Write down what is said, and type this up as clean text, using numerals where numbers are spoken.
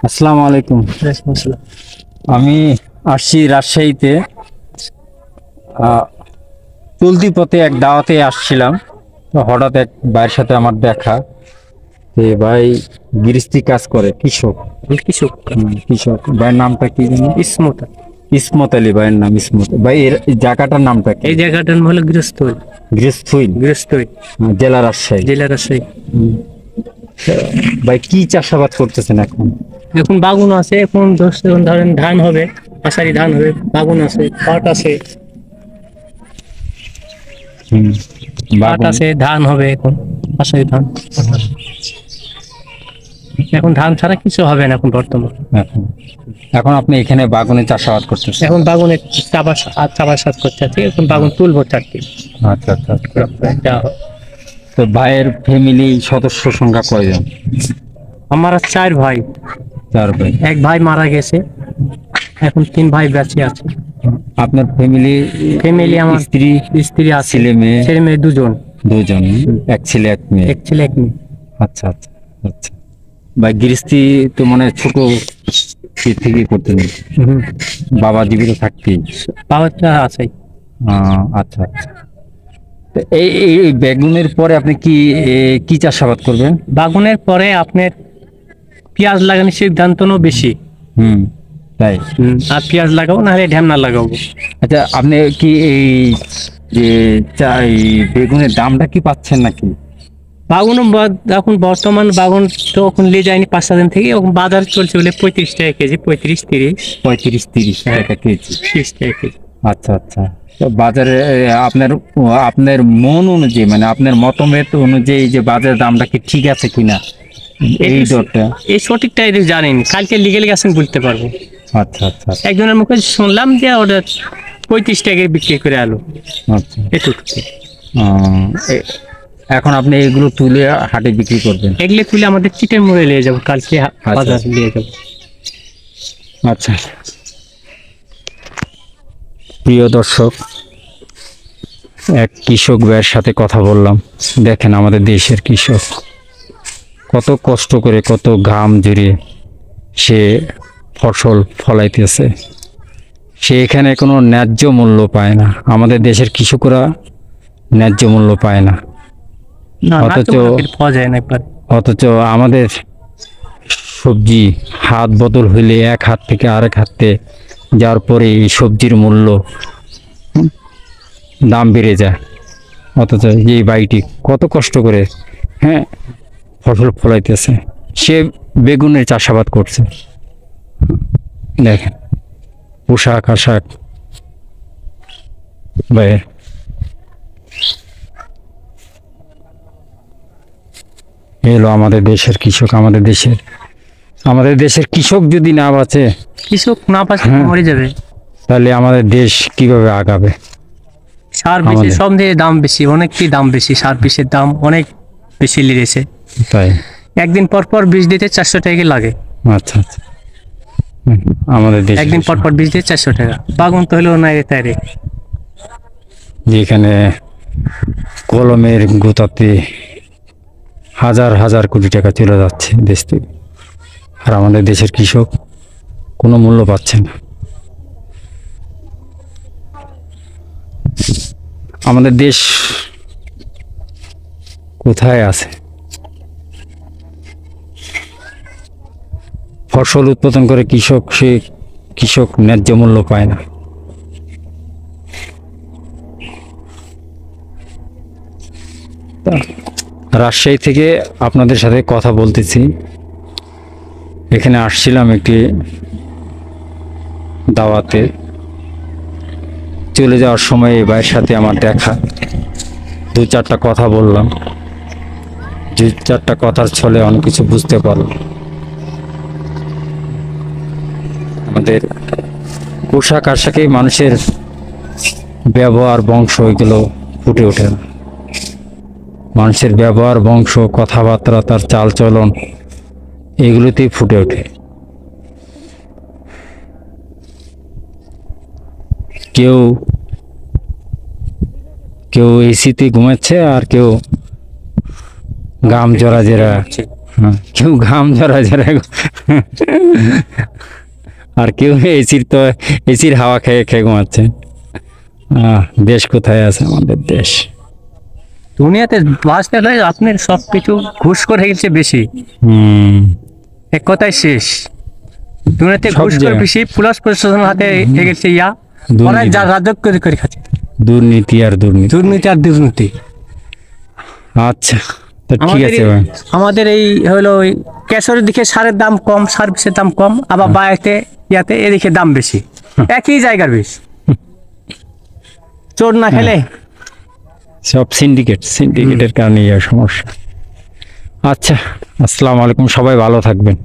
আসসালামু আলাইকুম। আমি আসছি রাজশাহীতে। চলতি পথে এক দাওয়াতে আসছিলাম, তো হঠাৎ এক ভাইয়ের সাথে আমার দেখা। ভাই গৃহস্থী কাজ করে, কৃষক। কৃষক। কৃষক। ভাইয়ের নামটা কি জানি? ইসমত। ইসমত আলী ভাইয়ের নাম। ইসমত ভাই, এর এই জায়গাটার নামটা কি? এই জায়গাটার নাম হলো গৃহস্থই। গৃহস্থই। গৃহস্থই জেলা রাজশাহী। জেলা রাজশাহী। ভাই কি চাষাবাদ করতেছেন এখন? এখন বাগুন আছে, এখন ধরেন ধান হবে, আষাঢ়ি ধান হবে, বাগুন আছে, পাট আছে। পাট আছে, ধান হবে এখন, আষাঢ়ি ধান। এখন ধান ছাড়া কিছু হবে না এখন বর্তমান। এখন এখন আপনি এখানে বাগুনে চাষাবাদ করতেছেন? এখন বাগুনের চাষাবাদ করতে আছে, এখন বাগুন তুলবো চারটি। আচ্ছা আচ্ছা আচ্ছা। তো ভাইয়ের ফ্যামিলি সদস্য সংখ্যা কয়জন? আমার 4 ভাই। 4 ভাই। এক ভাই মারা গেছে, এখন 3 ভাই বেঁচে আছে। আপনার ফ্যামিলি আমার স্ত্রী আছে, ছেলে মেয়ে 2জন। 2জন, এক ছেলে এক মেয়ে। এক ছেলে এক মেয়ে। আচ্ছা আচ্ছা আচ্ছা। ভাই গৃহস্থী তো মানে ছোট থেকে করতেন? বাবা জীবিত থাকতেই? বাবাটা আছে। আচ্ছা আচ্ছা। তো এই বেগুনের পরে আপনি কি চাষাবাদ করবেন? বাগুনের পরে আপনার পেঁয়াজ লাগানোর সিদ্ধান্ত বেশি। তাই? আর পেঁয়াজ লাগাবো, না হলে ঢ্যামনা লাগাবো। আচ্ছা, আপনি কি এই যে বেগুনের দামটা কি পাচ্ছেন নাকি? বাগুন এখন বর্তমান বাগুন তো এখন নিয়ে যায়নি 5-7 দিন থেকে, এখন বাজার চলছে বলে 35 টাকা কেজি, 35-30 টাকা কেজি। 30 টাকা কেজি। আচ্ছা আচ্ছা। তো বাজারে আপনার মন অনুযায়ী, মানে আপনার মতামত অনুযায়ী যে বাজারের দামটা কি ঠিক আছে কিনা, এই দরটা? এই সঠিকটা জানেন, কালকে লিগেল গেছেন বলতে পারবো। আচ্ছা আচ্ছা। একজনের মুখে শুনলাম যে ওটা 35 টাকায় বিক্রি করে আলু। আচ্ছা। এটুকু। এখন আপনি এগুলো তুলে হাটে বিক্রি করবেন? এগুলো তুলে আমাদের চিটের মোড়ে নিয়ে যাবো, কালকে বাজার নিয়ে যাবো। আচ্ছা। প্রিয় দর্শক, এক কৃষক ভাইয়ের সাথে কথা বললাম। দেখেন আমাদের দেশের কৃষক কত কষ্ট করে, কত ঘাম ঝরিয়ে সে ফসল ফলাইতেছে। সে এখানে কোনো ন্যায্য মূল্য পায় না। আমাদের দেশের কৃষকরা ন্যায্য মূল্য পায় না। অথচ আমাদের সবজি হাত বদল হইলে এক হাত থেকে আরেক হাতে যাওয়ার পরে এই সবজির মূল্য দাম বেড়ে যায়। অথচ এই ভাইটি কত কষ্ট করে ফসল ফলাইতেছে, সে বেগুনের চাষাবাদ করছে। দেখেন পোশাক আশাক ভাই, এলো আমাদের দেশের কৃষক। আমাদের দেশের কৃষক যদি না বাঁচে, কৃষক না বাঁচে মরে যাবে, তাহলে আমাদের দেশ কিভাবে আগাবে? সার বেশি, সব দিয়ে দাম বেশি, অনেকটি দাম বেশি, সার বিষের দাম অনেক বেশি লেগেছে। তাই একদিন পর পর বীজ দিতে 400 টাকা লাগে। আচ্ছা আচ্ছা। আমাদের দেশ একদিন পর পর বীজ দিতে 400 টাকা। বাগুন তো হলো না তাই রে, যেখানে কলমের গোতাতে হাজার হাজার কোটি টাকা চলে যাচ্ছে দেশ থেকে, আর আমাদের দেশের কৃষক কোনো মূল্য পাচ্ছে না। আমাদের দেশ কোথায় আছে? ফসল উৎপাদন করে কৃষক, সে কৃষক ন্যায্য মূল্য পায় না। রাজশাহী থেকে আপনাদের সাথে কথা বলতেছি। এখানে আসছিলাম একটি দাওয়াতে। চলে যাওয়ার সময় এই ভাইয়ের সাথে আমার দেখা, 2-4টা কথা বললাম। 2-4টা কথার ছলে অনেক কিছু বুঝতে পারলাম। আমাদের পোশাক আশাকে মানুষের ব্যবহার, বংশ, এগুলো ফুটে ওঠে না। মানুষের ব্যবহার, বংশ, কথাবার্তা, তার চালচলন, এগুলোতেই ফুটে ওঠে। কেউ কেউ এসিতে ঘুমাচ্ছে, আর কেউ গাম জরা জেরা হ্যাঁ, কেউ ঘাম ঝরা ঝরা আর কেউ এসির হাওয়া খেয়ে খেয়ে ঘুমাচ্ছে। দেশ কোথায় আছে আমাদের দেশ? দুনিয়াতে বাঁচতে হলে আপনার সব কিছু ঘুষ করে গেছে বেশি, এক কথায় শেষ। দুনিয়াতে সব ঘুষ করে জায়গায়। বেশি, পুলিশ প্রশাসনের হাতে গেছে ইয়া, দুর্নীতি। ওরাই যা রাজত্ব করে খাচ্ছে, দুর্নীতি আর দুর্নীতি। দুর্নীতি আর দুর্নীতি। আচ্ছা, তো ঠিক আছে ভাই। আমাদের এই হলো ওই কেশরের দিকে সারের দাম কম, সার্ভিসের দাম কম, আবার বাইরে ইয়াতে এদিকে দাম বেশি, একই জায়গার বেশ। চোর না খেলে সব সিন্ডিকেটের কারণে এই সমস্যা। আচ্ছা, আসসালামু আলাইকুম, সবাই ভালো থাকবেন।